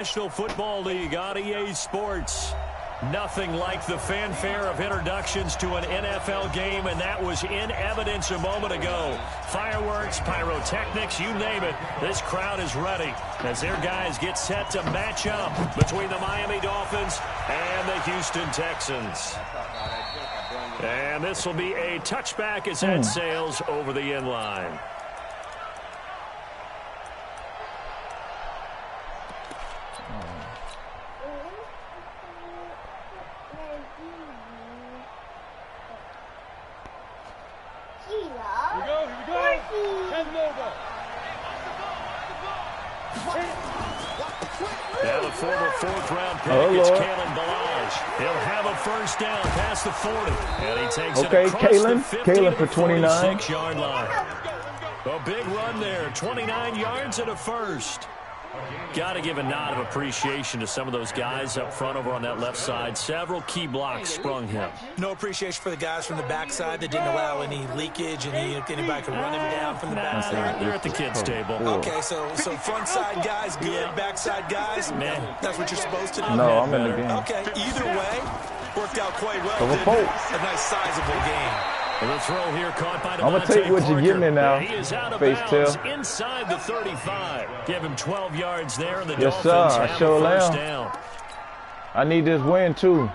National Football League on EA Sports. Nothing like the fanfare of introductions to an NFL game, and that was in evidence a moment ago. Fireworks, pyrotechnics, you name it. This crowd is ready as their guys get set to match up between the Miami Dolphins and the Houston Texans. And this will be a touchback as that sails over the end line. Now the former fourth-round pick is Balaj. He'll have a first down past the 40. And he takes it across the 50 for 29. 46-yard line. A big run there, 29 yards and a first. Got to give a nod of appreciation to some of those guys up front over on that left side. Several key blocks sprung him. No appreciation for the guys from the backside that didn't allow any leakage and anybody could run him down from the backside. They're at the kids' table. Okay, so front side guys good, backside guys, man, that's what you're supposed to do. No, I'm in the game. Okay, either way, worked out quite well. A nice sizable game. The throw here caught by I'm going to take what you're giving me now. He is out of Face bounds tail. inside the 35. Give him 12 yards there, and the Yes, Dolphins sir. I have sure a first am. down. I need this win, too.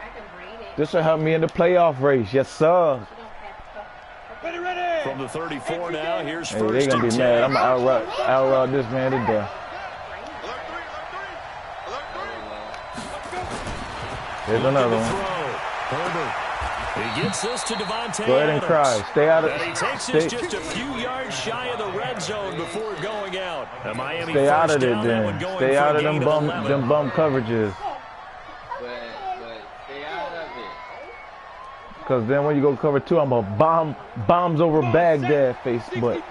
This will help me in the playoff race. Yes, sir. From the 34 now, here's Hey, first they're going to be mad. I'm going to outrun this man to death. Here's another one. Herbert. He gets this to Devontae Go ahead and cry. Stay out of it. He takes this just a few yards shy of the red zone before going out. Miami Stay out of it, down, then. Stay out of them bum coverages. But stay out of it. Because then when you go cover two, I'm going to bombs over Baghdad face butt.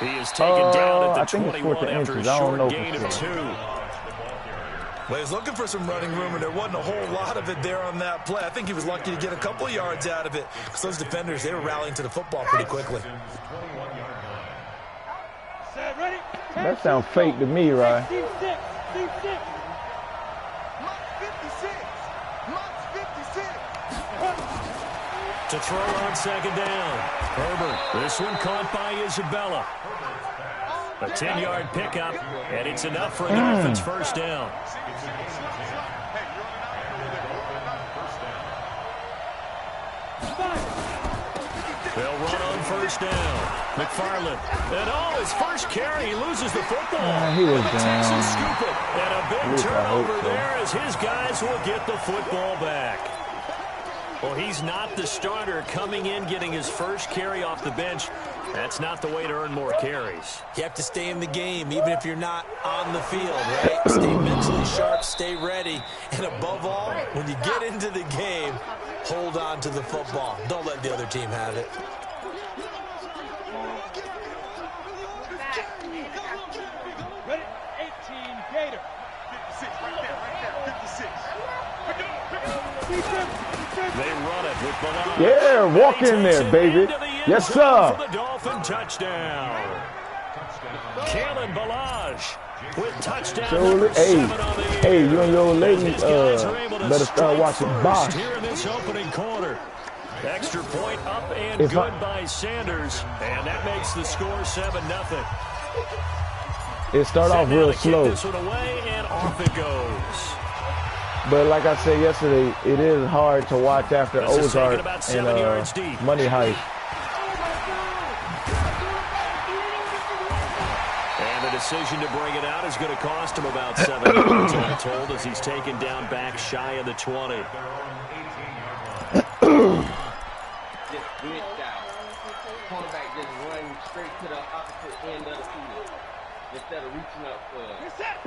He is taken down at the 21 after a short gain of 2. Well, he's looking for some running room, and there wasn't a whole lot of it there on that play. I think he was lucky to get a couple of yards out of it because those defenders, they were rallying to the football pretty quickly. That sounds fake to me, right? To throw on second down. Herbert. This one caught by Isabella. A 10-yard pickup, and it's enough for a Dolphins first down. They'll run on first down. McFarland. And his first carry, he loses the football. He was the down. Texans scoop it. And a big turnover there as his guys will get the football back. Well, he's not the starter coming in, getting his first carry off the bench. That's not the way to earn more carries. You have to stay in the game, even if you're not on the field, right? Stay mentally sharp, stay ready, and above all, when you get into the game, hold on to the football. Don't let the other team have it. Ready? 18, Gator. 56, right there, 56. They run it with Balaj. Yeah, walk in there, baby. Yes, sir. For the Dolphin touchdown. Kalen Balaj with touchdown number 7 on the year. Hey, you and your old lady These guys are able to better start watching strike box. first here in this opening quarter. Extra point up and good by Sanders, and that makes the score 7-0. It started off real slow. This one away, and off it goes. But like I said yesterday, it is hard to watch after Ozark and Money Heist. And the decision to bring it out is going to cost him about 7 yards, I'm told, as he's taken down back shy of the 20. Just glitched out. Cornerback just run straight to the opposite end of the field instead of reaching up for it.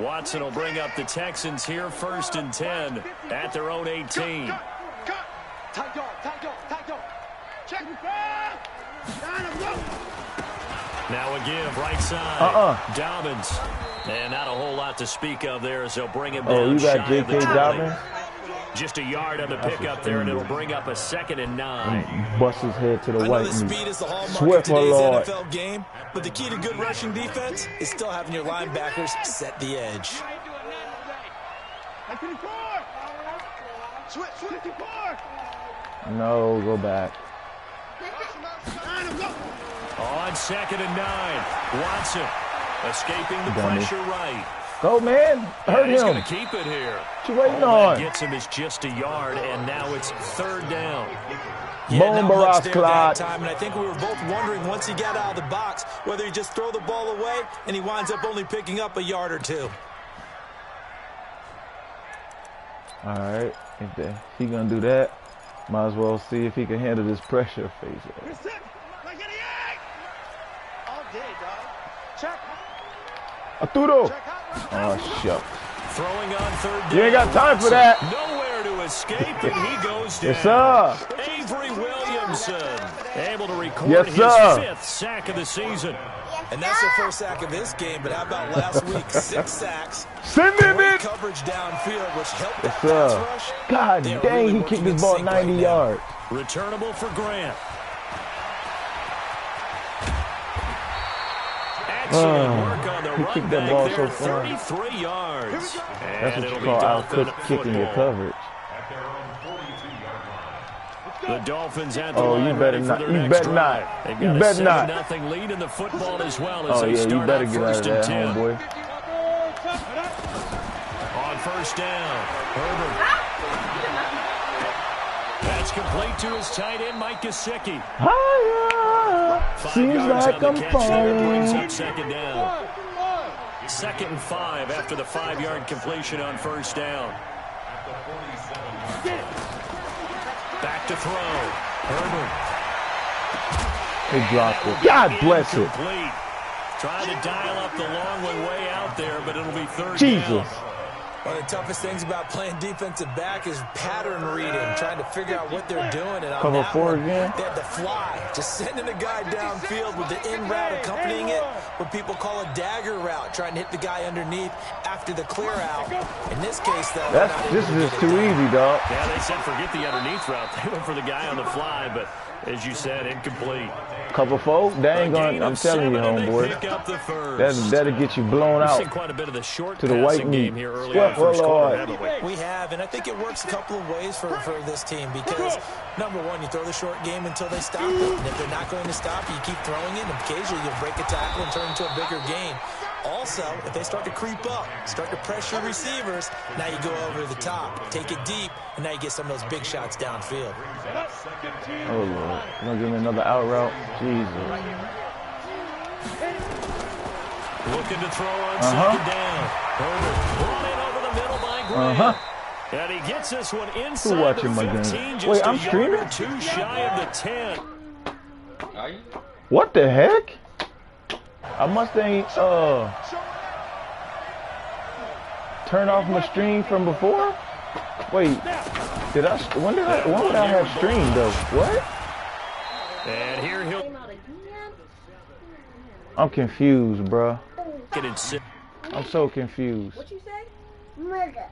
Watson will bring up the Texans here, 1st and 10 at their own 18. Now a give, right side. Dobbins And not a whole lot to speak of there as they'll bring him Oh, down you got shy of the J.K. 20. Dobbins? Just a yard on the pickup there, and it'll bring up a 2nd and 9. Bust his head to the I know white the meat. speed is the hallmark Swift, of my today's lord. NFL game, but the key to good rushing defense is still having your linebackers set the edge. No, go back. On 2nd and 9, Watson escaping the Dummy. pressure right. Go, man. Hurt He's him. going to keep it here. What you waiting All on? that gets him is just a yard, and now it's 3rd down. Yeah, Boom, not much Barras there Clyde. that time, and I think we were both wondering once he got out of the box whether he just throw the ball away and he winds up only picking up a yard or 2. All right. If he going to do that, might as well see if he can handle this pressure face. Arturo. Oh, shucks. Throwing on 3rd down. You ain't got time for that. Nowhere to escape, and he goes down. Yes, sir. Avery Williamson able to record Yes, his sir. 5th sack of the season. And that's the first sack of this game, but how about last week? 6 sacks. Send him Great in. coverage downfield, which helped Yes, that pass sir. rush. God They are dang, really he working kicked in this ball sync 90 right now. yards. Returnable for Grant. Excellent work on the he run kicked that back ball there, so far. 33 yards. That's And what it'll you be call Dolphin out kicking your football. coverage. The Dolphins at the Oh, line you better ready for not. their You next better drive. not. They've You got a better not. 7-0 lead in the football as well as Oh, they yeah, you start better out get out of 1st and that, 10. homeboy. On 1st down, Herbert. That's complete to his tight end, Mike Gesicki. Higher. 5 Seems yards like on the I'm catch there, brings falling. up 2nd down. 2nd and 5 after the 5-yard completion on 1st down. Back to throw. Herbert. He dropped it. God bless it. Incomplete. Trying to dial up the long way out there, but it'll be 3rd Jesus. down. One of the toughest things about playing defensive back is pattern reading, trying to figure out what they're doing. And on Cover that 4 one, again. they had the fly, just sending a guy downfield with the in route accompanying it, what people call a dagger route, trying to hit the guy underneath after the clear out. In this case, though, This is just too easy, dog. Yeah, they said forget the underneath route. They went for the guy on the fly, but as you said, incomplete. Couple folk, they ain't going. I'm telling you, homeboy. That'll get you blown We've out seen quite a bit of the short to the white passing meat. game here early on Sweat, first quarter, Lord. haven't we? We have, and I think it works a couple of ways for this team because, number one, you throw the short game until they stop it. And if they're not going to stop you, keep throwing it, and occasionally you'll break a tackle and turn into a bigger gain. Also, if they start to creep up, start to pressure receivers, now you go over the top, take it deep, and now you get some of those big shots downfield. Oh, Lord. You gonna give me another out route? Jesus. Looking to throw on 2nd down. Herbert brought in over the middle by Grant. And he gets this one inside watching the my game? 15, just Wait, a I'm yard streaming? or 2 shy of the 10. Are you? What the heck? I must ain't turn off my stream from before. Wait, when would I have streamed though? What? And here he'll I'm confused, bro. get it sit. I'm so confused. What you say? Murder.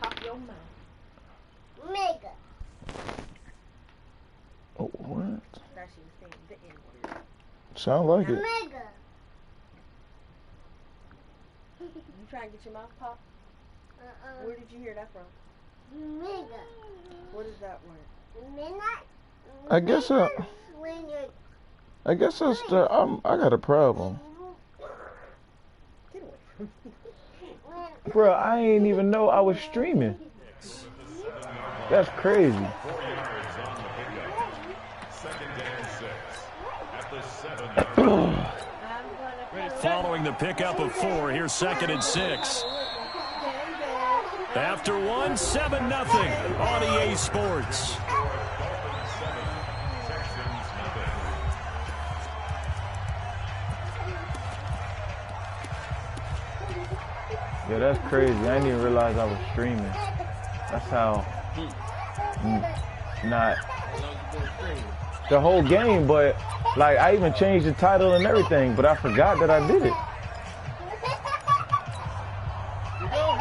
Pop your mouth. Mega. Oh, what? That she was saying the N-word. Sound like it. Mega. You trying to get your mouth popped? Where did you hear that from? Mega. What is that word? Midnight. I guess I got a problem. Get away from me. Bro, I ain't even know I was streaming. That's crazy. Following the pickup of 4, here's 2nd and 6. After 1, 7-0 on EA Sports. Yeah, that's crazy. I didn't even realize I was streaming. That's how not the whole game, but like I even changed the title and everything, but I forgot that I did it. Here we go.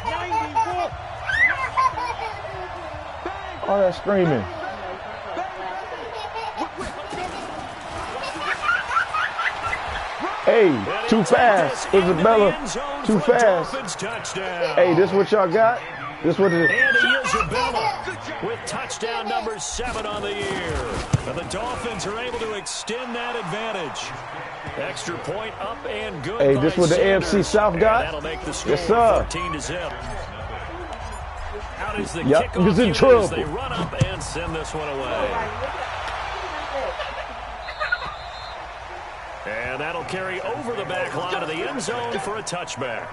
94. All that screaming. Hey, too fast, Isabella. Too fast. Hey, this what y'all got? This what it is. Andy Isabella with touchdown number 7 on the year. And the Dolphins are able to extend that advantage. Extra point up and good. Hey, this what the AFC South got? That'll make the score Yes, sir. 13-0. How does the Yep, kickoff he's in unit trouble. as they run up and send this one away? And that'll carry over the back line of the end zone for a touchback.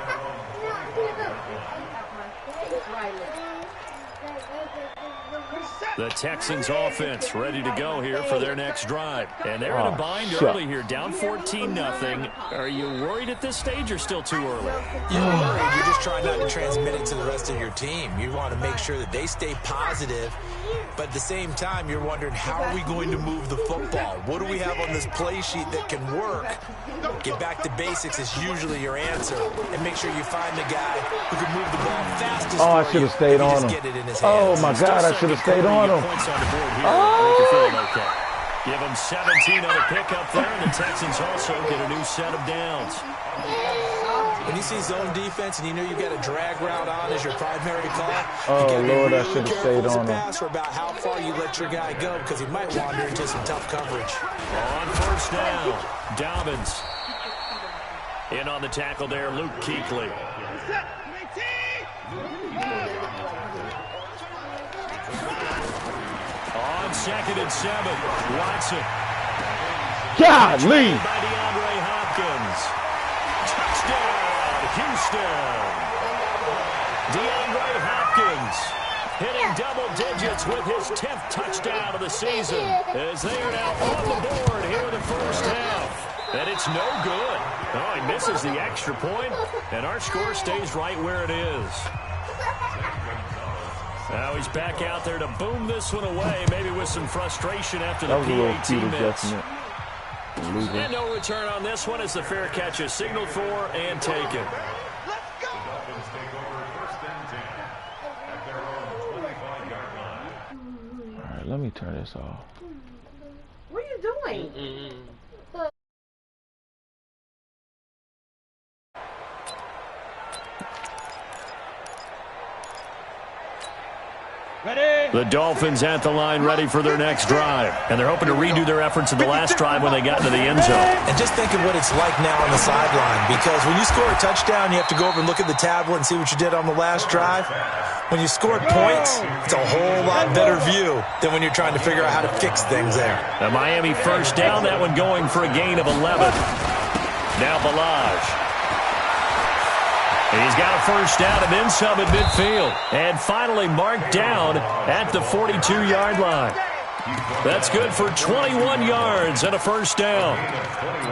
The Texans offense ready to go here for their next drive. And they're in a bind early here, down 14-0. Are you worried at this stage or still too early? You're worried. You're just trying not to transmit it to the rest of your team. You want to make sure that they stay positive. But at the same time, you're wondering, how are we going to move the football? What do we have on this play sheet that can work? Get back to basics is usually your answer. And make sure you find the guy who can move the ball fastest. Oh, I should have stayed on him. Oh, my God, I should have stayed on him. Points on the board here. I think you're feeling okay. Give him 17 on the pickup there, and the Texans also get a new set of downs. When you see zone defense and you know you've got a drag route on as your primary call, oh, Lord, I should have careful stayed as a on him. passer about how far you let your guy go because he might wander into some tough coverage. On first down, Dobbins. In on the tackle there, Luke Kuechly. On 2nd and 7, Watson. Golly. By DeAndre Hopkins. Touchdown, Houston. DeAndre Hopkins hitting double digits with his 10th touchdown of the season as they are now on the board here in the first half. And it's no good. Oh, he misses the extra point, and our score stays right where it is. Now he's back out there to boom this one away, maybe with some frustration after the PAT miss. And no return on this one as the fair catch is signaled for and taken. All right, let me turn this off. What are you doing? Ready? The Dolphins at the line ready for their next drive. And they're hoping to redo their efforts in the last drive when they got into the end zone. And just think of what it's like now on the sideline, because when you score a touchdown, you have to go over and look at the tablet and see what you did on the last drive. When you scored points, it's a whole lot better view than when you're trying to figure out how to fix things there. A Miami first down, that one going for a gain of 11. Now Balaj. He's got a first down and then some at midfield. And finally marked down at the 42-yard line. That's good for 21 yards and a first down.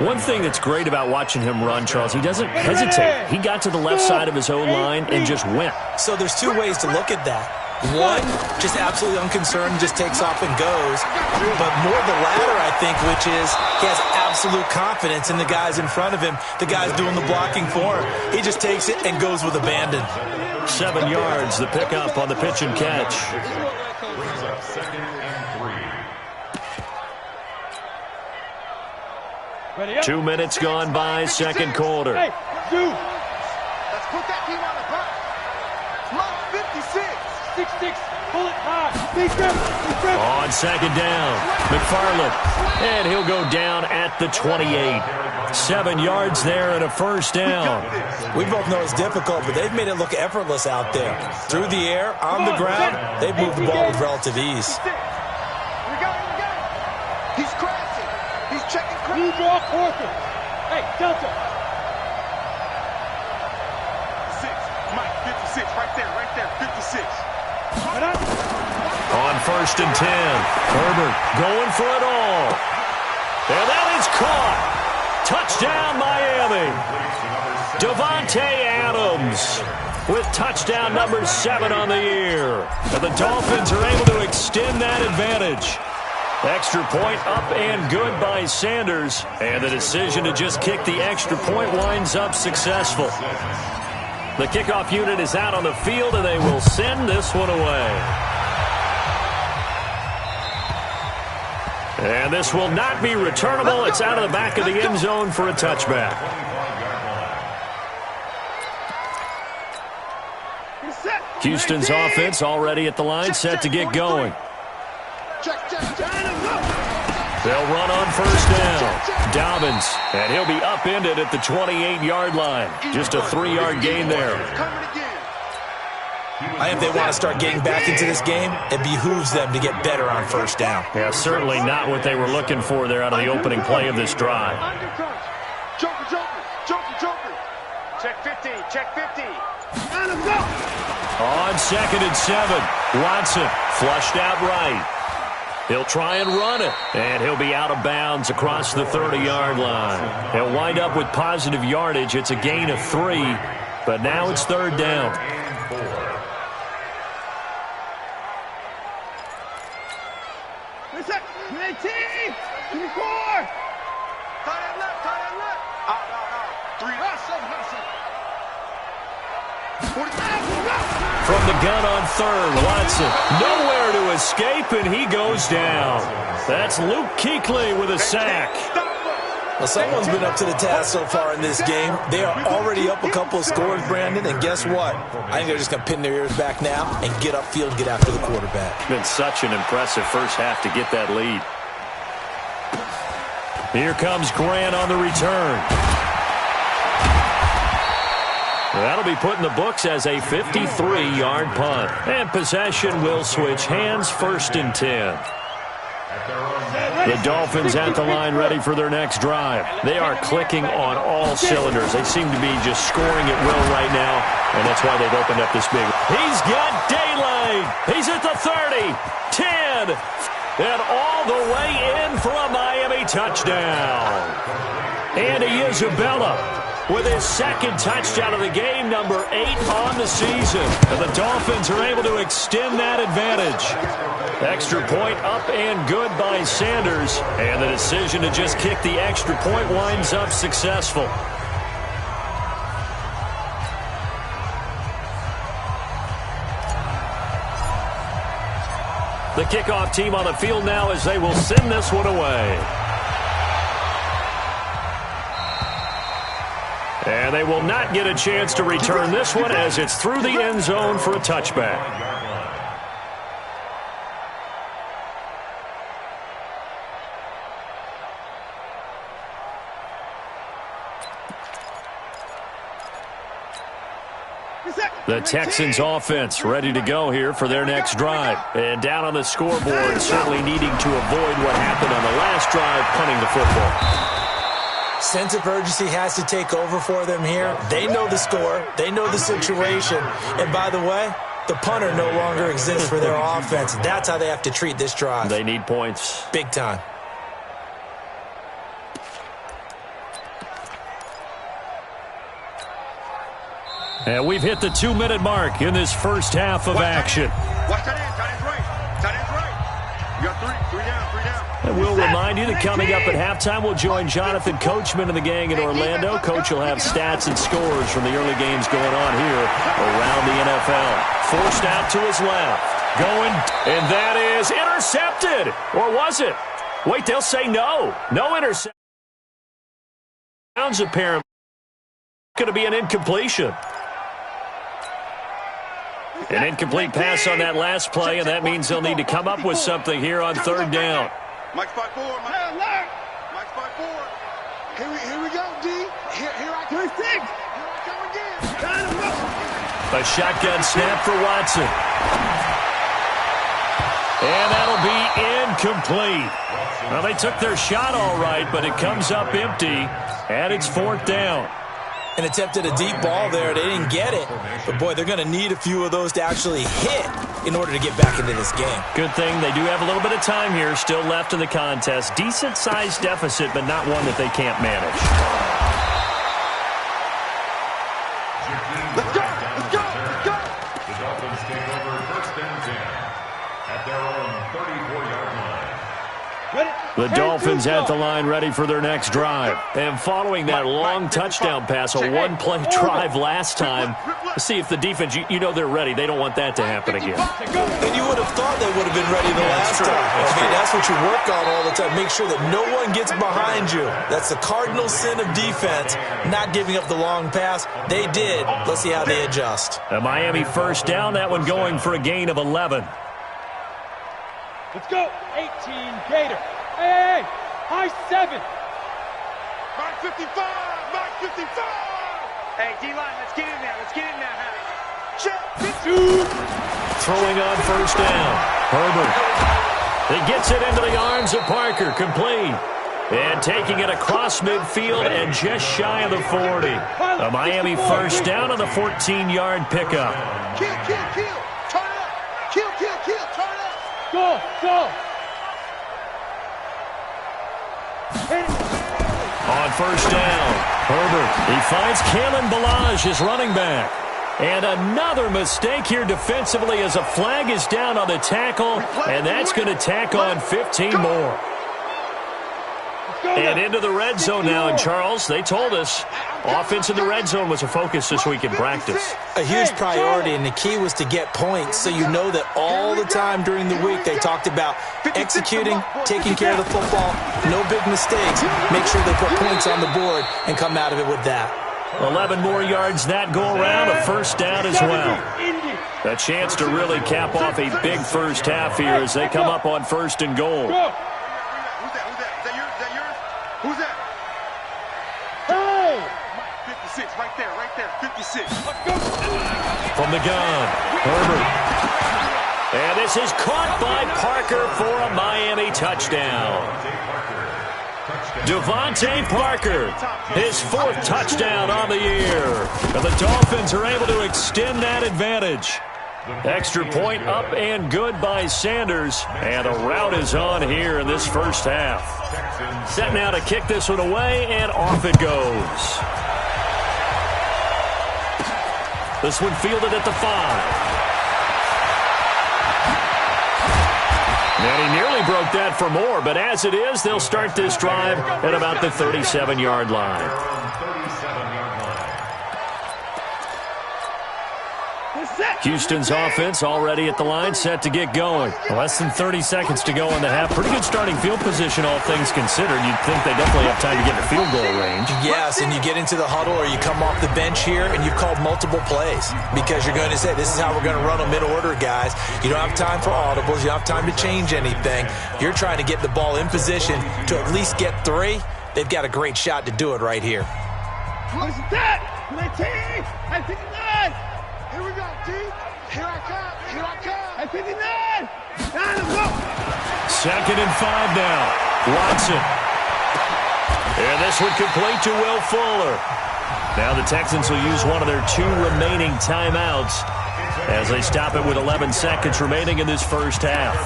One thing that's great about watching him run, Charles, he doesn't hesitate. He got to the left side of his own line and just went. So there's two ways to look at that. One, just absolutely unconcerned, just takes off and goes. But more the latter, I think, which is he has absolute confidence in the guys in front of him, the guys doing the blocking for him. He just takes it and goes with abandon. 7 yards, the pickup on the pitch and catch. Brings up 2nd and 3. 2 minutes gone by, second quarter. Hey, dude. Let's put that team on the clock. Clock 56. 6-6. Pull it high. On second down, McFarland. And he'll go down at the 28. 7 yards there and a first down. We both know it's difficult, but they've made it look effortless out there. Through the air, on the ground, they've moved the ball with relative ease. We got it. He's crashing. He's checking You draw Corker. Hey, Delta. 6. Mike, 56. Right there. 56. On first and 10, Herbert going for it all. And that is caught. Touchdown, Miami. Devontae Adams with touchdown number 7 on the year. And the Dolphins are able to extend that advantage. Extra point up and good by Sanders. And the decision to just kick the extra point winds up successful. The kickoff unit is out on the field, and they will send this one away. And this will not be returnable. It's out of the back of the end zone for a touchback. Houston's offense already at the line, set to get going. They'll run on first down. Dobbins, and he'll be upended at the 28-yard line. Just a 3-yard gain there. I think if they want to start getting back into this game, it behooves them to get better on first down. Yeah, certainly not what they were looking for there out of the opening play of this drive. Joker. Check 50, check 50. On 2nd and 7, Watson flushed out right. He'll try and run it, and he'll be out of bounds across the 30-yard line. He'll wind up with positive yardage. It's a gain of 3, but now it's 3rd down. From the gun on 3rd, Watson nowhere to escape, and he goes down. That's Luke Kuechly with a sack. Well, someone's been up to the task so far in this game. They are already up a couple of scores, Brandon, and guess what? I think they're just going to pin their ears back now and get upfield and get after the quarterback. It's been such an impressive first half to get that lead. Here comes Grant on the return. That'll be put in the books as a 53-yard punt. And possession will switch hands, 1st and 10. The Dolphins at the line ready for their next drive. They are clicking on all cylinders. They seem to be just scoring at will right now, and that's why they've opened up this big. He's got daylight. He's at the 30, 10, and all the way in for a Miami touchdown. Andy Isabella with his 2nd touchdown of the game, number 8 on the season. And the Dolphins are able to extend that advantage. Extra point up and good by Sanders. And the decision to just kick the extra point winds up successful. The kickoff team on the field now as they will send this one away. And they will not get a chance to return this one as it's through the end zone for a touchback. The Texans offense ready to go here for their next drive. And down on the scoreboard, certainly needing to avoid what happened on the last drive, punting the football. Sense of urgency has to take over for them here. They know the score. They know the situation. And by the way, the punter no longer exists for their offense. That's how they have to treat this drive. They need points. Big time. And we've hit the 2-minute mark in this first half of action. Watch that end. Tight end's right. Tight end's right. You got 3 down, 3 down. And we'll remind you that coming up at halftime, we'll join Jonathan Coachman and the gang in Orlando. Coach will have stats and scores from the early games going on here around the NFL. Forced out to his left. Going, and that is intercepted. Or was it? Wait, they'll say no. No interception. Sounds apparent. Going to be an incompletion. An incomplete pass on that last play, and that means they'll need to come up with something here on 3rd down. Mike spot 4. Mike spot 4. Here we go, D. Here I come. Here I come again. A shotgun snap for Watson. And that'll be incomplete. Well, they took their shot all right, but it comes up empty, and it's 4th down. And attempted a deep ball there. They didn't get it. But, boy, they're going to need a few of those to actually hit in order to get back into this game. Good thing they do have a little bit of time here still left in the contest. Decent-sized deficit, but not one that they can't manage. Let's go! Let's go! Let's go! The Dolphins take over 1st and 10 at their own 34-yard line. The Dolphins at the line ready for their next drive. And following that long touchdown pass, a one-play drive last time, let's see if the defense, you know they're ready. They don't want that to happen again. And you would have thought they would have been ready the last time. That's what you work on all the time. Make sure that no one gets behind you. That's the cardinal sin of defense, not giving up the long pass. They did. Let's see how they adjust. A Miami first down, that one going for a gain of 11. Let's go. 18 Gator. Hey, high 7. Mark 55. Mark 55. Hey, D-line, let's get in there. Let's get in there, huh? Check. Throwing on first down. Herbert. He gets it into the arms of Parker. Complete. And taking it across midfield and just shy of the 40. A Miami first down on the 14-yard pickup. Kill, kill, kill. Turn it up. Kill, kill, kill. Turn it up. Go, go. On first down, Herbert. He finds Kalen Ballage, his running back. And another mistake here defensively as a flag is down on the tackle, and that's going to tack on 15 more. And into the red zone now, and Charles, they told us offense in the red zone was a focus this week in practice. A huge priority, and the key was to get points, so you know that all the time during the week they talked about executing, taking care of the football, no big mistakes, make sure they put points on the board and come out of it with that. 11 more yards that go around, a first down as well. A chance to really cap off a big first half here as they come up on first and goal. Who's that? Hey! 56, right there, 56. From the gun, Herbert. And this is caught by Parker for a Miami touchdown. Devontae Parker, his 4th touchdown on the year. And the Dolphins are able to extend that advantage. Extra point up and good by Sanders. And the route is on here in this first half. Set now to kick this one away, and off it goes. This one fielded at the 5. And he nearly broke that for more, but as it is, they'll start this drive at about the 37-yard line. Houston's offense already at the line, set to get going. Less than 30 seconds to go in the half. Pretty good starting field position, all things considered. You'd think they definitely have time to get to field goal range. Yes, and you get into the huddle or you come off the bench here and you've called multiple plays because you're going to say, this is how we're going to run them in order, guys. You don't have time for audibles. You don't have time to change anything. You're trying to get the ball in position to at least get 3. They've got a great shot to do it right here. What's that? 19! I think 9! Here we go, D. Here I come. Here I come. At 59. Now let's go. 2nd and 5 now. Watson. And this one complete to Will Fuller. Now the Texans will use one of their 2 remaining timeouts as they stop it with 11 seconds remaining in this first half.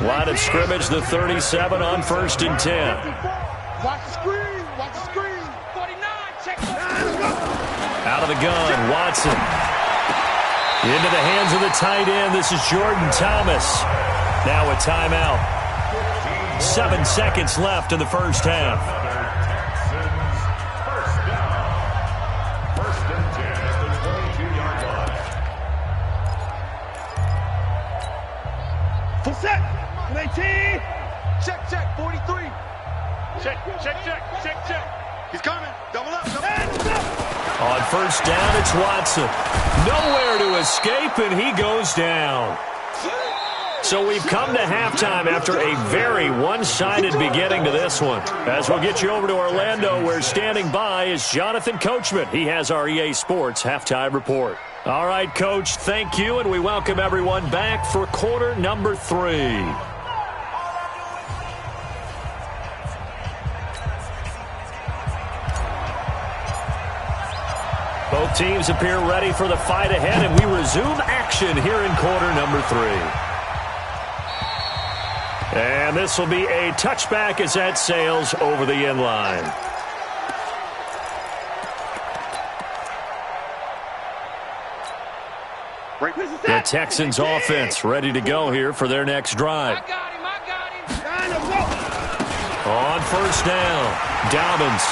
Line of scrimmage, the 37 on 1st and 10. Watch the screen. Watch the screen. 49. Check. Out of the gun, Watson. Into the hands of the tight end. This is Jordan Thomas. Now a timeout. 7 seconds left in the first half. First and 10 at the 22-yard line. Full set. 19. Check, 43. Check. He's coming. Double up. On first down, it's Watson. Nowhere to escape, and he goes down. So we've come to halftime after a very one-sided beginning to this one. As we'll get you over to Orlando, where standing by is Jonathan Coachman. He has our EA Sports Halftime Report. All right, Coach, thank you, and we welcome everyone back for quarter number 3. Both teams appear ready for the fight ahead, and we resume action here in quarter number 3. And this will be a touchback as that sails over the end line. The Texans offense ready to go here for their next drive. On first down, Dobbins.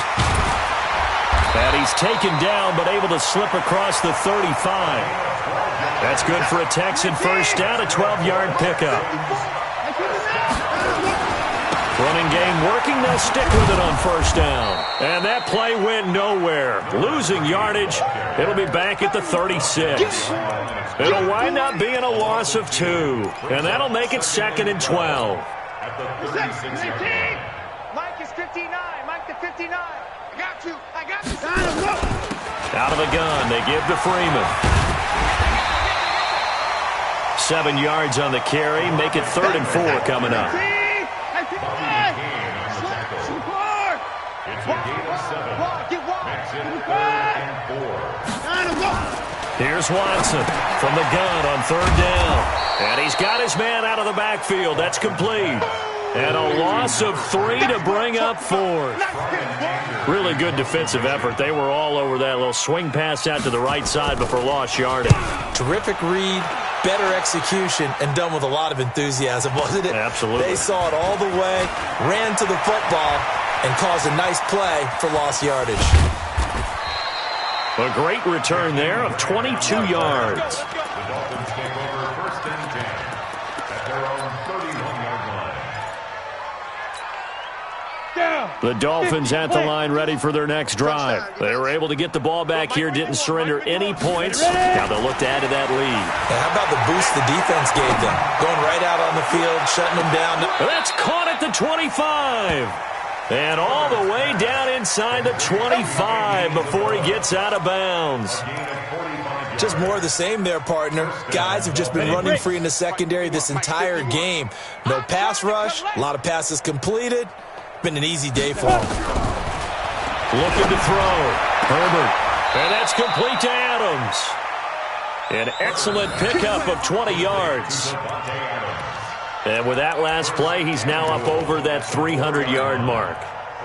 And he's taken down but able to slip across the 35. That's good for a Texan first down, a 12-yard pickup. Running game working, they'll stick with it on first down. And that play went nowhere. Losing yardage, it'll be back at the 36. It'll wind up being a loss of 2. And that'll make it 2nd and 12. Mike is 59. Mike to 59. I got you. Out of the gun, they give to Freeman. 7 yards on the carry, make it 3rd and 4 coming up. Here's Watson from the gun on 3rd down. And he's got his man out of the backfield. That's complete. And a loss of 3 to bring up 4th. Really good defensive effort. They were all over that little swing pass out to the right side before lost yardage. Terrific read, better execution, and done with a lot of enthusiasm, wasn't it? Absolutely. They saw it all the way, ran to the football, and caused a nice play for lost yardage. A great return there of 22 yards. The Dolphins take over 1st and 10 at their own 31-yard line. The Dolphins at the line ready for their next drive. They were able to get the ball back here, didn't surrender any points. Now they'll look to add to that lead. And how about the boost the defense gave them? Going right out on the field, shutting them down. That's caught at the 25. And all the way down inside the 25 before he gets out of bounds. Just more of the same there, partner. Guys have just been running free in the secondary this entire game. No pass rush, a lot of passes completed. Been an easy day for him. Looking to throw. Herbert. And that's complete to Adams. An excellent pickup of 20 yards. And with that last play, he's now up over that 300-yard mark.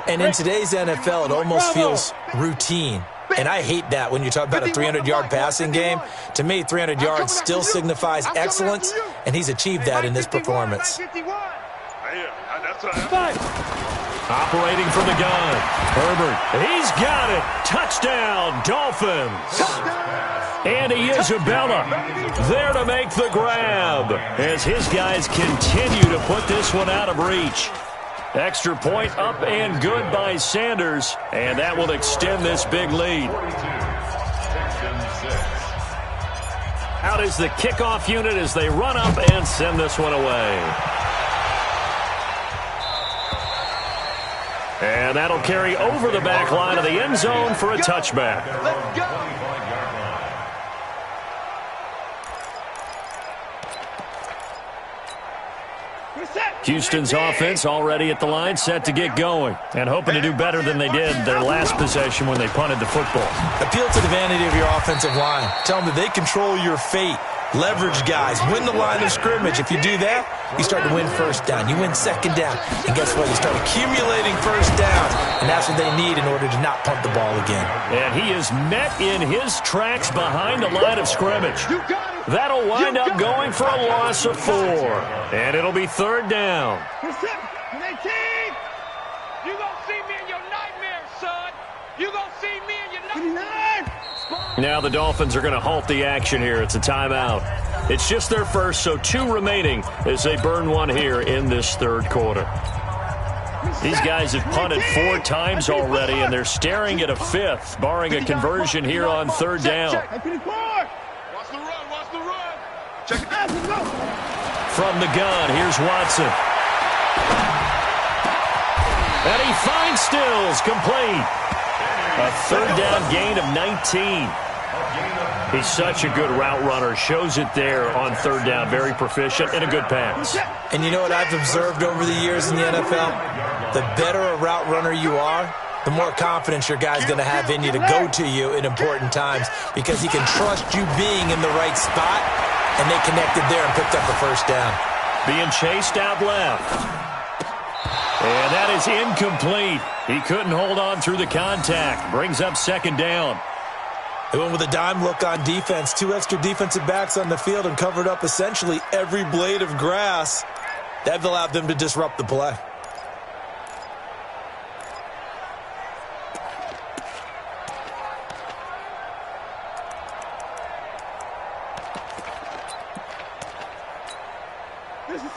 And in today's NFL, it almost feels routine. And I hate that when you talk about a 300-yard passing game. To me, 300 yards still signifies excellence, and he's achieved that in this performance. Operating from the gun. Herbert, he's got it. Touchdown, Dolphins. Andy Isabella there to make the grab as his guys continue to put this one out of reach. Extra point up and good by Sanders, and that will extend this big lead. Out is the kickoff unit as they run up and send this one away. And that'll carry over the back line of the end zone for a touchback. Let's go. Houston's offense already at the line, set to get going, and hoping to do better than they did their last possession when they punted the football. Appeal to the vanity of your offensive line. Tell them that they control your fate. Leverage guys. Win the line of scrimmage. If you do that, you start to win first down. You win second down. And guess what? You start accumulating first downs. And that's what they need in order to not punt the ball again. And he is met in his tracks behind the line of scrimmage. That'll wind up going for a loss of 4. And it'll be 3rd down. You gonna see me in your nightmares, son. You gonna see me in your nightmares. Now the Dolphins are going to halt the action here. It's a timeout. It's just their first, so 2 remaining as they burn one here in this 3rd quarter. These guys have punted 4 times already, and they're staring at a 5th, barring a conversion here on 3rd down. Watch the run. Watch the run. Check it out. Let's go. From the gun, here's Watson. And he finds Stills, complete. A 3rd down gain of 19. He's such a good route runner. Shows it there on 3rd down. Very proficient and a good pass. And you know what I've observed over the years in the NFL? The better a route runner you are, the more confidence your guy's going to have in you to go to you in important times because he can trust you being in the right spot, and they connected there and picked up the 1st down. Being chased out left. And that is incomplete. He couldn't hold on through the contact. Brings up 2nd down. They went with a dime look on defense. 2 extra defensive backs on the field and covered up essentially every blade of grass. That allowed them to disrupt the play.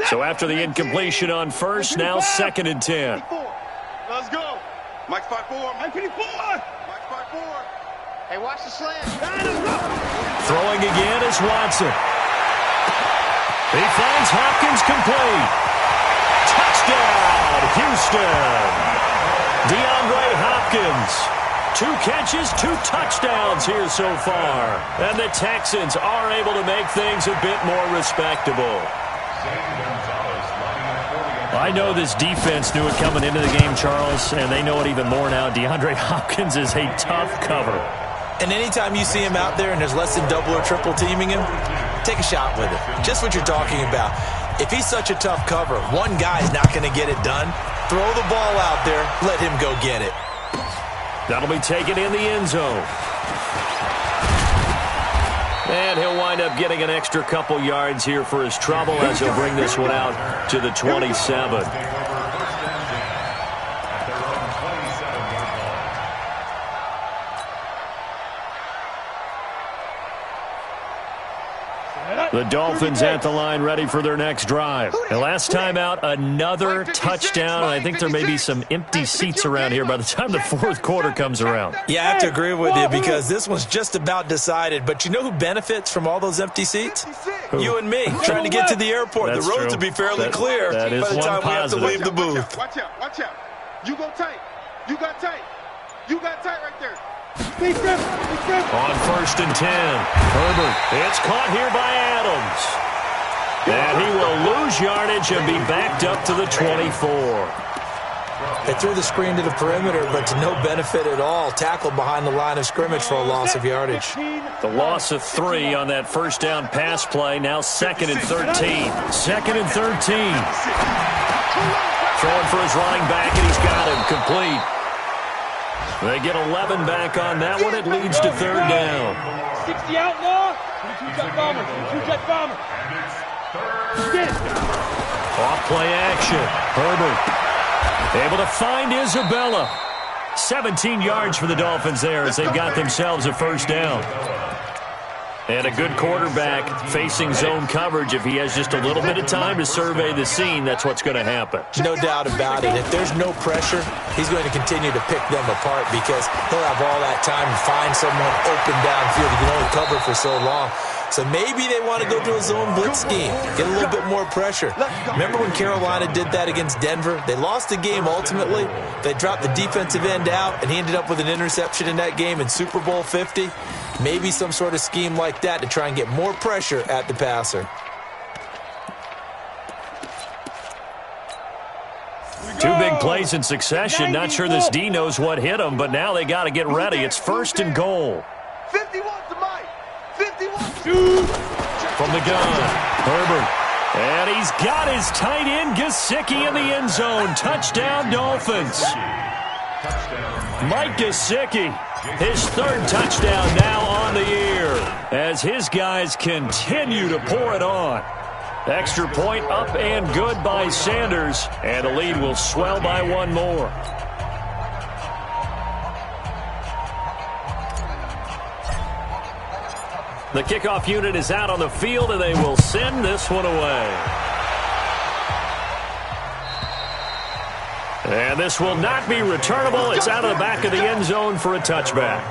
So after the incompletion on first, now 2nd and 10. Let's go. Mike's 5-4. Mike 54. Mike's 5-4. Hey, watch the slant. Throwing again is Watson. He finds Hopkins complete. Touchdown, Houston. DeAndre Hopkins. 2 catches, 2 touchdowns here so far. And the Texans are able to make things a bit more respectable. I know this defense knew it coming into the game, Charles, and they know it even more now. DeAndre Hopkins is a tough cover. And anytime you see him out there and there's less than double or triple teaming him, take a shot with it. Just what you're talking about. If he's such a tough cover, one guy's not going to get it done. Throw the ball out there. Let him go get it. That'll be taken in the end zone. And he'll wind up getting an extra couple yards here for his trouble as he'll bring this one out to the 27. The Dolphins at the line ready for their next drive. And last time out, another touchdown. And I think there may be some empty seats around here by the time the 4th quarter comes around. Yeah, I have to agree with you because this one's just about decided. But you know who benefits from all those empty seats? Who? You and me, trying to get to the airport. That's the roads true. will be fairly clear that is by the time we have to leave the booth. Watch out. Watch out. You go tight. You got tight. You got tight right there. On 1st and 10, Herbert. It's caught here by Adams. And he will lose yardage and be backed up to the 24. They threw the screen to the perimeter, but to no benefit at all. Tackled behind the line of scrimmage for a loss of yardage. The loss of 3 on that first down pass play. Now 2nd and 13. 2nd and 13. Throwing for his running back, and he's got him complete. They get 11 back on that one. It leads to 3rd down. 60 outlaw. 22-jet bomber. 22-jet bomber. Off play action. Herbert able to find Isabella. 17 yards for the Dolphins there as they've got themselves a 1st down. And a good quarterback facing zone coverage. If he has just a little bit of time to survey the scene, that's what's going to happen. No doubt about it. If there's no pressure, he's going to continue to pick them apart because he'll have all that time to find someone open downfield. He can only cover for so long. So maybe they want to go to a zone blitz scheme, get a little bit more pressure. Remember when Carolina did that against Denver? They lost the game ultimately. They dropped the defensive end out, and he ended up with an interception in that game in Super Bowl 50. Maybe some sort of scheme like that to try and get more pressure at the passer. Two big plays in succession. Not sure this D knows what hit him, but now they got to get ready. It's 1st and goal. 51 to Mike. 51 from the gun. Herbert. And he's got his tight end, Gesicki, in the end zone. Touchdown, Dolphins. Mike Gesicki, his 3rd touchdown now on the year as his guys continue to pour it on. Extra point up and good by Sanders, and the lead will swell by 1 more. The kickoff unit is out on the field, and they will send this one away. And this will not be returnable. It's out of the back of the end zone for a touchback.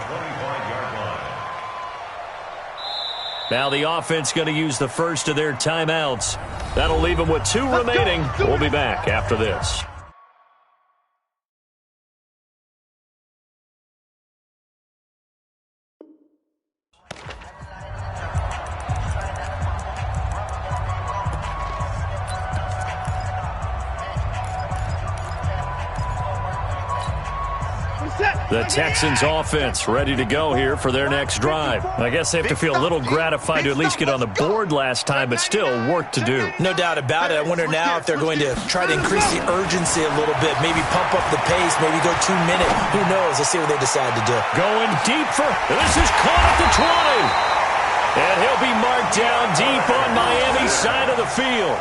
Now the offense going to use the first of their timeouts. That'll leave them with 2 remaining. We'll be back after this. The Texans offense ready to go here for their next drive. I guess they have to feel a little gratified to at least get on the board last time, but still work to do. No doubt about it. I wonder now if they're going to try to increase the urgency a little bit, maybe pump up the pace, maybe go 2 minutes. Who knows? Let's see what they decide to do. Going deep for, this is caught at the 20. And he'll be marked down deep on Miami's side of the field.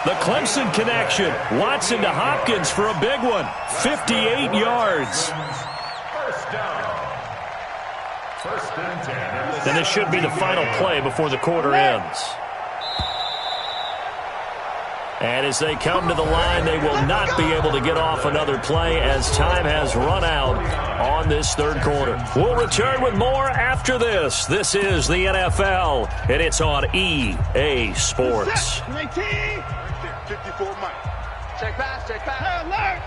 The Clemson connection. Watson to Hopkins for a big one. 58 yards. First and 10. And this should be the final play before the quarter ends. And as they come to the line, they will not be able to get off another play as time has run out on this third quarter. We'll return with more after this. This is the NFL, and it's on EA Sports. 54 Mike. Check pass, check pass. Hey, alert!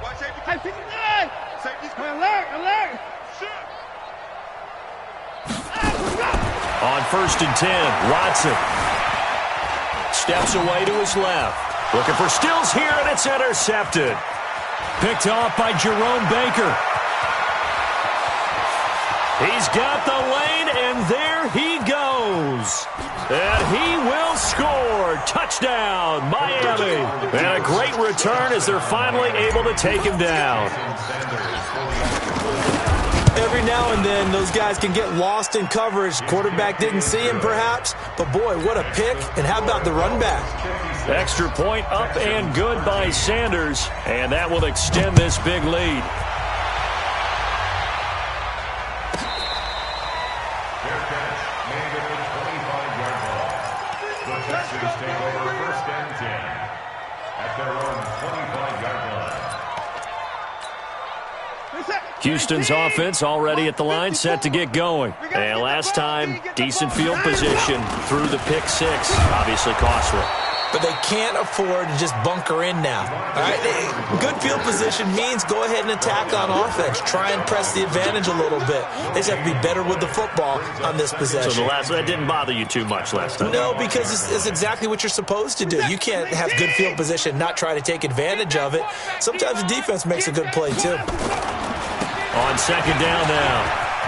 Watch safety. Hey, 59! Safety's alert, alert! On first and 10, Watson steps away to his left. Looking for Stills here, and it's intercepted. Picked off by Jerome Baker. He's got the lane, and there he goes. And he will score. Touchdown, Miami. And a great return as they're finally able to take him down. Every now and then, those guys can get lost in coverage. Quarterback didn't see him, perhaps. But, boy, what a pick. And how about the run back? Extra point up and good by Sanders. And that will extend this big lead. Their catch made at the 25-yard line. The Texans take over first and 10 at their own 25-yard line. Houston's offense already at the line, set to get going. And last time, decent field position through the pick six. Obviously costly. But they can't afford to just bunker in now. All right? Good field position means go ahead and attack on offense. Try and press the advantage a little bit. They just have to be better with the football on this possession. So that didn't bother you too much last time? No, because it's exactly what you're supposed to do. You can't have good field position, not try to take advantage of it. Sometimes the defense makes a good play, too. On second down now,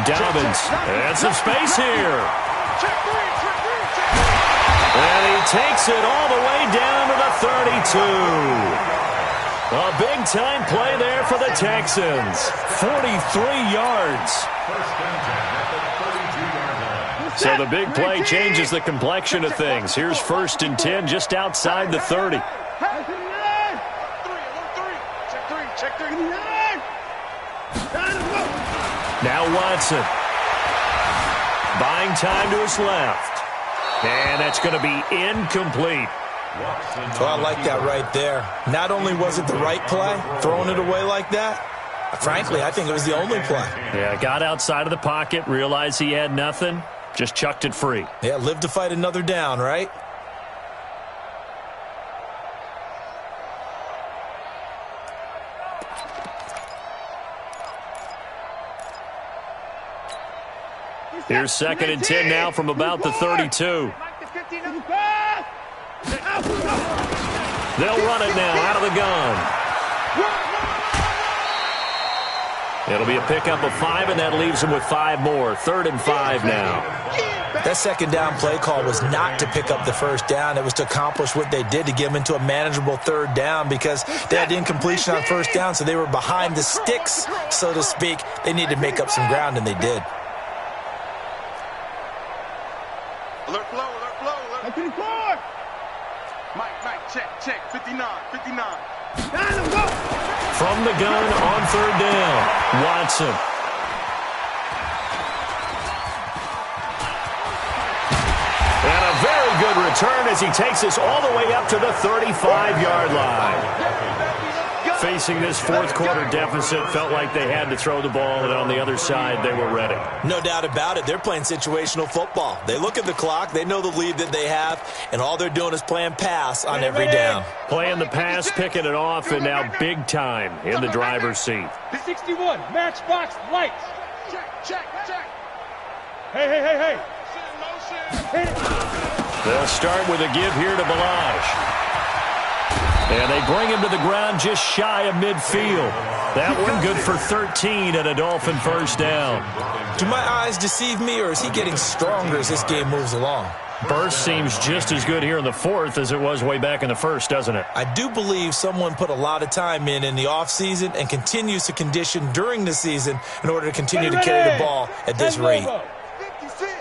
Dobbins, and some space here. And he takes it all the way down to the 32. A big-time play there for the Texans. 43 yards. So the big play changes the complexion of things. Here's first and 10 just outside the 30. Now Watson. Buying time to his left. And that's going to be incomplete. Well, I like that right there. Not only was it the right play, throwing it away like that, frankly, I think it was the only play. Yeah, got outside of the pocket, realized he had nothing, just chucked it free. Yeah, live to fight another down, right? Here's second and 10 now from about the 32. They'll run it now out of the gun. It'll be a pickup of 5, and that leaves them with 5 more. 3rd and 5 now. That second down play call was not to pick up the first down. It was to accomplish what they did, to get them into a manageable 3rd down, because they had incompletion on first down, so they were behind the sticks, so to speak. They needed to make up some ground, and they did. Alert flow, alert. 54. Mike, check, 59. From the gun on 3rd down, Watson. And a very good return as he takes us all the way up to the 35-yard line. Facing this fourth quarter deficit, felt like they had to throw the ball, and on the other side, they were ready. No doubt about it. They're playing situational football. They look at the clock, they know the lead that they have, and all they're doing is playing pass on every down. Playing the pass, picking it off, and now big time in the driver's seat. 61, matchbox lights. Check. Hey. They'll start with a give here to Balaj. And they bring him to the ground just shy of midfield. That one good for 13 and a Dolphin first down. Do my eyes deceive me, or is he getting stronger as this game moves along? Burst seems just as good here in the fourth as it was way back in the first, doesn't it? I do believe someone put a lot of time in the offseason and continues to condition during the season in order to continue to carry the ball at this rate. 56.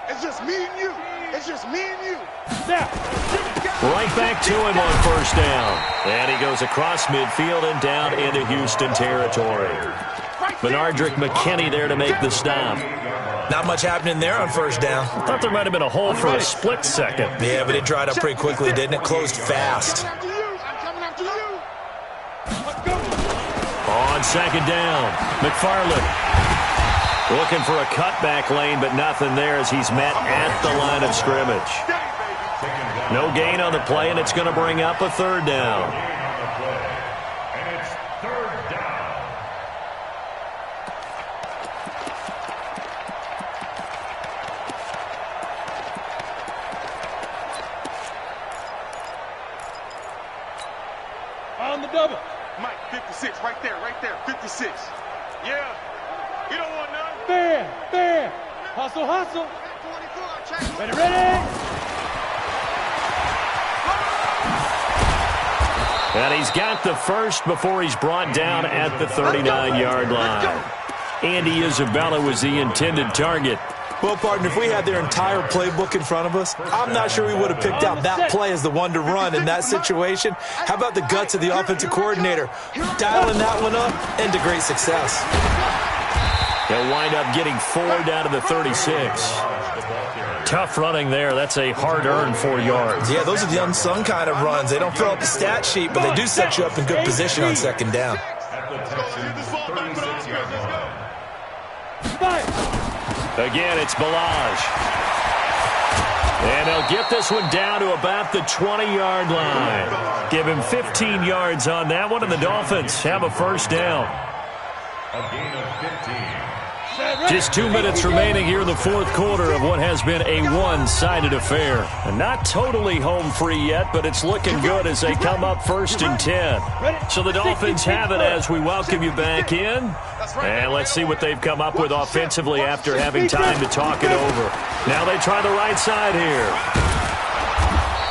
It's just me and you. It's just me and you. Right back to him on first down. And he goes across midfield and down into Houston territory. Benardrick McKinney there to make the stop. Not much happening there on first down. I thought there might have been a hole for a split second. Yeah, but it dried up pretty quickly, didn't it? Closed fast. On second down, McFarland looking for a cutback lane, but nothing there as he's met at the line of scrimmage. No gain on the play, and it's going to bring up a third down. And it's third down. On the double. Mike, 56, right there, 56. Yeah, you don't want none. Fair. Hustle. Ready. And he's got the first before he's brought down at the 39-yard line. Andy Isabella was the intended target. Well, partner, if we had their entire playbook in front of us, I'm not sure we would have picked out that play as the one to run in that situation. How about the guts of the offensive coordinator? Dialing that one up into great success. He'll wind up getting 4 down to the 36. Tough running there. That's a hard-earned 4 yards. Yeah, those are the unsung kind of runs. They don't fill up the stat sheet, but they do set you up in good position on second down. Again, it's Balaj. And they'll get this one down to about the 20-yard line. Give him 15 yards on that one, and the Dolphins have a first down. A gain of 15. Just 2 minutes remaining here in the fourth quarter of what has been a one-sided affair. And not totally home free yet, but it's looking good as they come up first and 10. So the Dolphins have it as we welcome you back in. And let's see what they've come up with offensively after having time to talk it over. Now they try the right side here.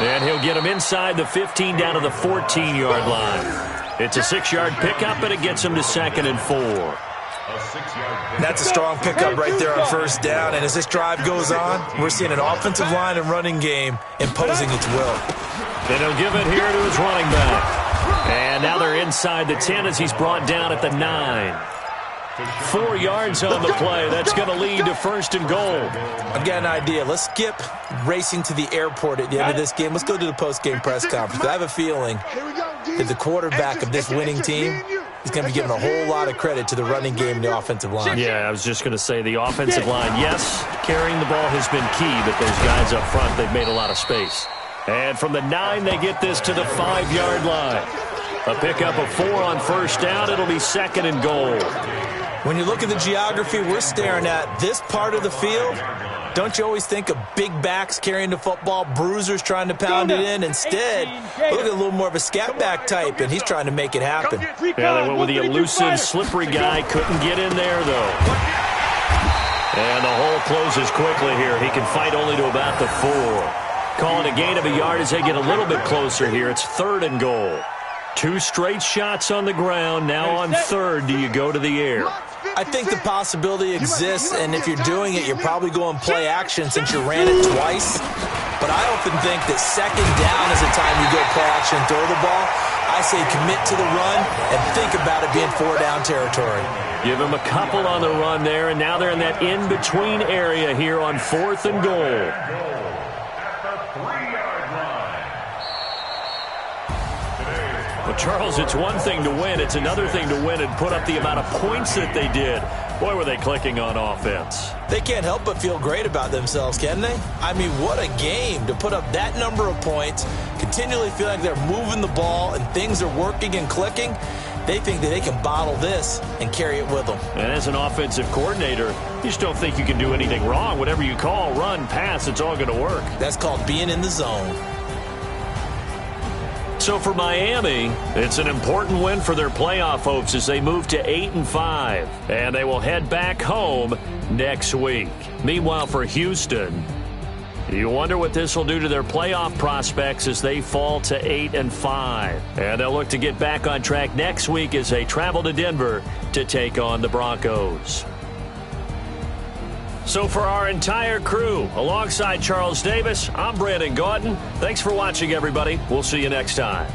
And he'll get him inside the 15 down to the 14-yard line. It's a 6-yard pickup, and it gets him to 2nd and 4. That's a strong pickup right there on first down. And as this drive goes on, we're seeing an offensive line and running game imposing its will. Then he'll give it here to his running back. And now they're inside the 10 as he's brought down at the 9. 4 yards on the play. That's going to lead to 1st and goal. I've got an idea. Let's skip racing to the airport at the end of this game. Let's go to the post-game press conference. I have a feeling that the quarterback of this winning team is going to be giving a whole lot of credit to the running game and the offensive line. Yeah, I was just going to say the offensive line, yes, carrying the ball has been key, but those guys up front, they've made a lot of space. And from the 9, they get this to the 5-yard line. A pickup of 4 on first down. It'll be 2nd and goal. When you look at the geography we're staring at, this part of the field, don't you always think of big backs carrying the football, bruisers trying to pound it in? Instead, look at a little more of a scat back type, and he's trying to make it happen. Yeah, they went with the elusive, slippery guy. Couldn't get in there, though. And the hole closes quickly here. He can fight only to about the 4. Calling a gain of a yard as they get a little bit closer here. It's 3rd and goal. 2 straight shots on the ground. Now on 3rd, do you go to the air? I think the possibility exists, and if you're doing it, you're probably going play action since you ran it twice. But I often think that 2nd down is the time you go play action and throw the ball. I say commit to the run and think about it being 4-down territory. Give him a couple on the run there, and now they're in that in-between area here on 4th and goal. Well, Charles, it's one thing to win. It's another thing to win and put up the amount of points that they did. Boy, were they clicking on offense. They can't help but feel great about themselves, can they? I mean, what a game to put up that number of points, continually feel like they're moving the ball and things are working and clicking. They think that they can bottle this and carry it with them. And as an offensive coordinator, you just don't think you can do anything wrong. Whatever you call, run, pass, it's all going to work. That's called being in the zone. So for Miami, it's an important win for their playoff hopes as they move to 8-5, and they will head back home next week. Meanwhile, for Houston, you wonder what this will do to their playoff prospects as they fall to 8-5. And they'll look to get back on track next week as they travel to Denver to take on the Broncos. So for our entire crew, alongside Charles Davis, I'm Brandon Gautin. Thanks for watching, everybody. We'll see you next time.